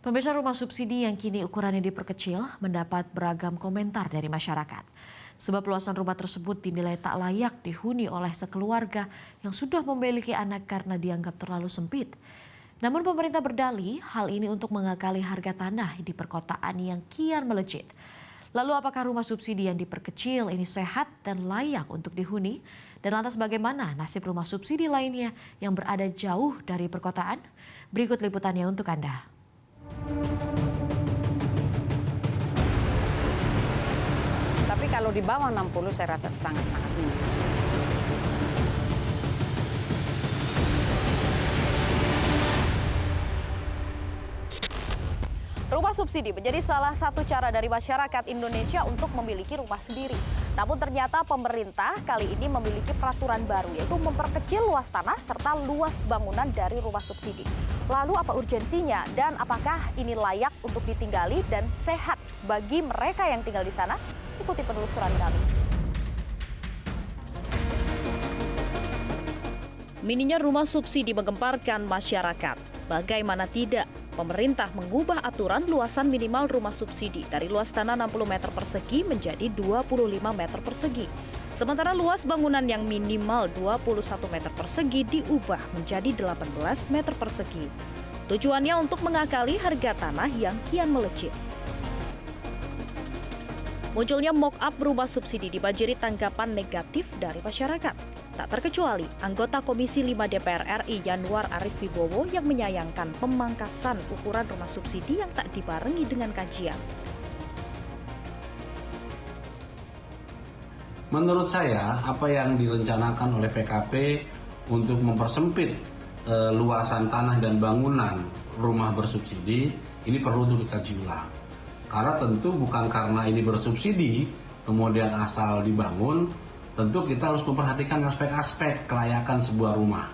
Pemirsa, rumah subsidi yang kini ukurannya diperkecil mendapat beragam komentar dari masyarakat. Sebab luasan rumah tersebut dinilai tak layak dihuni oleh sekeluarga yang sudah memiliki anak karena dianggap terlalu sempit. Namun pemerintah berdalih hal ini untuk mengakali harga tanah di perkotaan yang kian melejit. Lalu apakah rumah subsidi yang diperkecil ini sehat dan layak untuk dihuni? Dan lantas bagaimana nasib rumah subsidi lainnya yang berada jauh dari perkotaan? Berikut liputannya untuk Anda. Tapi kalau di bawah 60 saya rasa sangat-sangat minim. Rumah subsidi menjadi salah satu cara dari masyarakat Indonesia untuk memiliki rumah sendiri. Namun ternyata pemerintah kali ini memiliki peraturan baru, yaitu memperkecil luas tanah serta luas bangunan dari rumah subsidi. Lalu apa urgensinya dan apakah ini layak untuk ditinggali dan sehat bagi mereka yang tinggal di sana? Ikuti penelusuran kami. Minimnya rumah subsidi menggemparkan masyarakat. Bagaimana tidak? Pemerintah mengubah aturan luasan minimal rumah subsidi dari luas tanah 60 meter persegi menjadi 25 meter persegi. Sementara luas bangunan yang minimal 21 meter persegi diubah menjadi 18 meter persegi. Tujuannya untuk mengakali harga tanah yang kian melejit. Munculnya mock-up rumah subsidi dibanjiri tanggapan negatif dari masyarakat. Tak terkecuali anggota Komisi 5 DPR RI Yanuar Arif Wibowo yang menyayangkan pemangkasan ukuran rumah subsidi yang tak dibarengi dengan kajian. Menurut saya, apa yang direncanakan oleh PKP untuk mempersempit luasan tanah dan bangunan rumah bersubsidi ini perlu untuk dikaji ulang. Karena tentu bukan karena ini bersubsidi kemudian asal dibangun. Tentu kita harus memperhatikan aspek-aspek kelayakan sebuah rumah.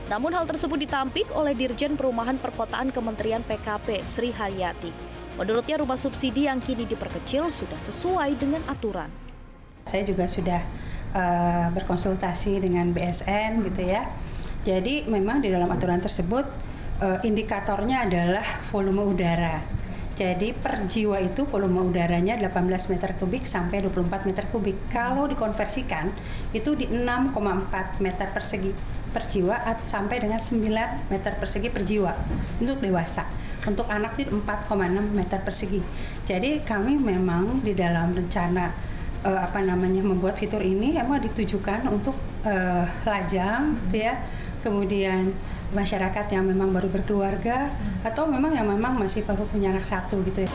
Namun hal tersebut ditampik oleh Dirjen Perumahan Perkotaan Kementerian PKP Sri Haryati. Menurutnya rumah subsidi yang kini diperkecil sudah sesuai dengan aturan. Saya juga sudah berkonsultasi dengan BSN gitu ya. Jadi memang di dalam aturan tersebut indikatornya adalah volume udara. Jadi per jiwa itu volume udaranya 18 meter kubik sampai 24 meter kubik. Kalau dikonversikan itu di 6,4 meter persegi per jiwa sampai dengan 9 meter persegi per jiwa untuk dewasa. Untuk anak itu 4,6 meter persegi. Jadi kami memang di dalam rencana membuat fitur ini emang ditujukan untuk lajang gitu ya. Kemudian masyarakat yang memang baru berkeluarga atau memang yang memang masih baru punya anak satu gitu ya.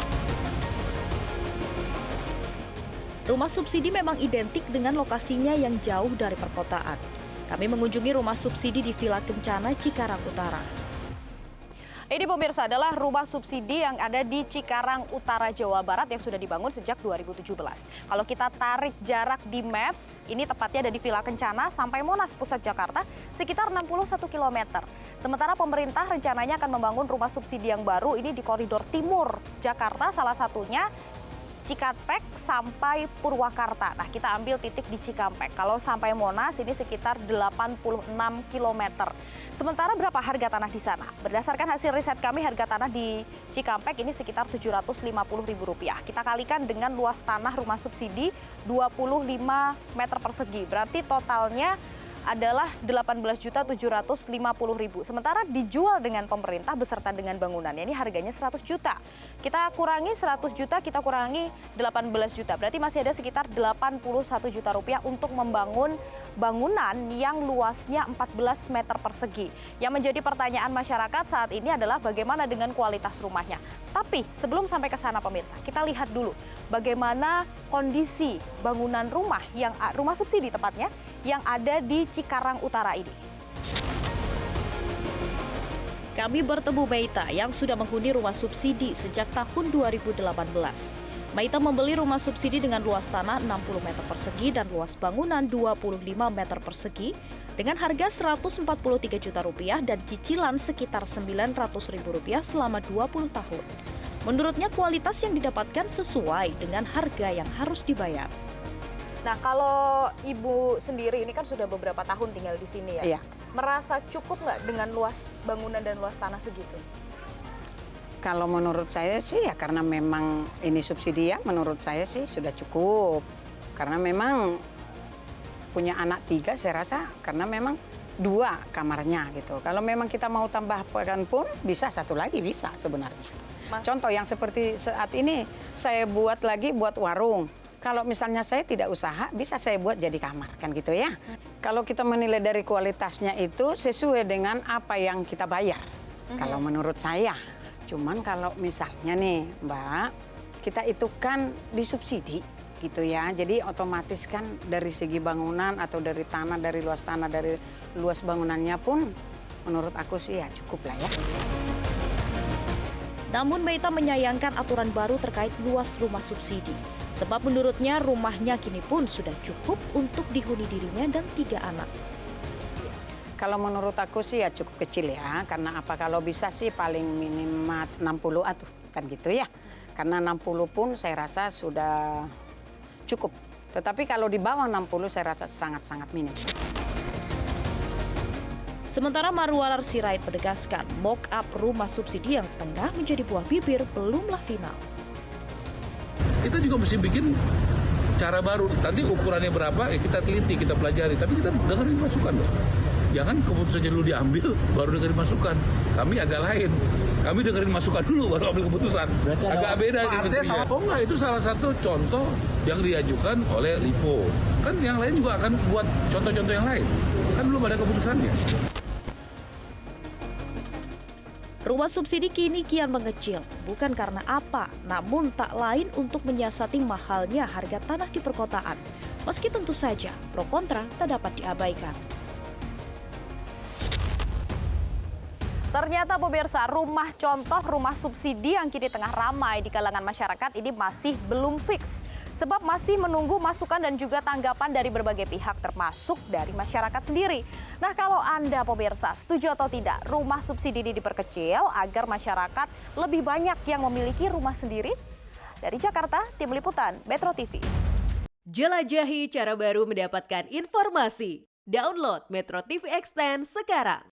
Rumah subsidi memang identik dengan lokasinya yang jauh dari perkotaan. Kami mengunjungi rumah subsidi di Villa Kencana, Cikarang Utara. Ini pemirsa adalah rumah subsidi yang ada di Cikarang Utara, Jawa Barat yang sudah dibangun sejak 2017. Kalau kita tarik jarak di Maps, ini tepatnya ada di Villa Kencana sampai Monas, Pusat Jakarta, sekitar 61 km. Sementara pemerintah rencananya akan membangun rumah subsidi yang baru ini di koridor timur Jakarta, salah satunya Cikampek sampai Purwakarta. Nah, kita ambil titik di Cikampek. Kalau sampai Monas ini sekitar 86 km. Sementara berapa harga tanah di sana? Berdasarkan hasil riset kami, harga tanah di Cikampek ini sekitar Rp750.000. Kita kalikan dengan luas tanah rumah subsidi 25 meter persegi. Berarti totalnya adalah Rp18.750.000. Sementara dijual dengan pemerintah beserta dengan bangunannya ini harganya 100 juta. Kita kurangi 100 juta, kita kurangi 18 juta. Berarti masih ada sekitar 81 juta rupiah untuk membangun bangunan yang luasnya 14 meter persegi. Yang menjadi pertanyaan masyarakat saat ini adalah bagaimana dengan kualitas rumahnya. Tapi sebelum sampai ke sana pemirsa, kita lihat dulu bagaimana kondisi bangunan rumah subsidi tepatnya yang ada di Cikarang Utara ini. Kami bertemu Meita yang sudah menghuni rumah subsidi sejak tahun 2018. Meita membeli rumah subsidi dengan luas tanah 60 meter persegi dan luas bangunan 25 meter persegi dengan harga Rp143 juta dan cicilan sekitar Rp900.000 selama 20 tahun. Menurutnya kualitas yang didapatkan sesuai dengan harga yang harus dibayar. Nah, kalau Ibu sendiri ini kan sudah beberapa tahun tinggal di sini ya. Iya. merasa cukup nggak dengan luas bangunan dan luas tanah segitu? Kalau menurut saya sih ya karena memang ini subsidi ya, menurut saya sih sudah cukup. Karena memang punya anak 3 saya rasa karena memang 2 kamarnya gitu. Kalau memang kita mau tambahkan pun bisa 1 lagi bisa sebenarnya. Contoh yang seperti saat ini saya buat warung. Kalau misalnya saya tidak usaha, bisa saya buat jadi kamar, kan gitu ya. Kalau kita menilai dari kualitasnya itu sesuai dengan apa yang kita bayar. Kalau menurut saya. Cuman kalau misalnya nih, Mbak, kita itu kan disubsidi gitu ya. Jadi otomatis kan dari segi bangunan atau dari tanah, dari luas bangunannya pun menurut aku sih ya cukup lah ya. Namun Meita menyayangkan aturan baru terkait luas rumah subsidi. Sebab menurutnya rumahnya kini pun sudah cukup untuk dihuni dirinya dan 3 anak. Kalau menurut aku sih ya cukup kecil ya. Karena apa kalau bisa sih paling minimal 60 atuh kan gitu ya. Karena 60 pun saya rasa sudah cukup. Tetapi kalau di bawah 60 saya rasa sangat-sangat minim. Sementara Marwarar Sirait menegaskan mock-up rumah subsidi yang tengah menjadi buah bibir belumlah final. Kita juga mesti bikin cara baru. Nanti ukurannya berapa, kita teliti, kita pelajari. Tapi kita dengerin masukan loh. Jangan keputusannya dulu diambil, baru dengerin masukan. Kami agak lain. Kami dengerin masukan dulu, baru ambil keputusan. Agak beda. Oh enggak, itu salah satu contoh yang diajukan oleh LIPO. Kan yang lain juga akan buat contoh-contoh yang lain. Kan belum ada keputusannya. Rumah subsidi kini kian mengecil, bukan karena apa, namun tak lain untuk menyiasati mahalnya harga tanah di perkotaan. Meski tentu saja pro kontra tak dapat diabaikan. Ternyata pemirsa, rumah contoh rumah subsidi yang kini tengah ramai di kalangan masyarakat ini masih belum fix. Sebab masih menunggu masukan dan juga tanggapan dari berbagai pihak termasuk dari masyarakat sendiri. Nah kalau Anda pemirsa setuju atau tidak rumah subsidi ini diperkecil agar masyarakat lebih banyak yang memiliki rumah sendiri? Dari Jakarta, Tim Liputan Metro TV. Jelajahi cara baru mendapatkan informasi. Download Metro TV Extend sekarang.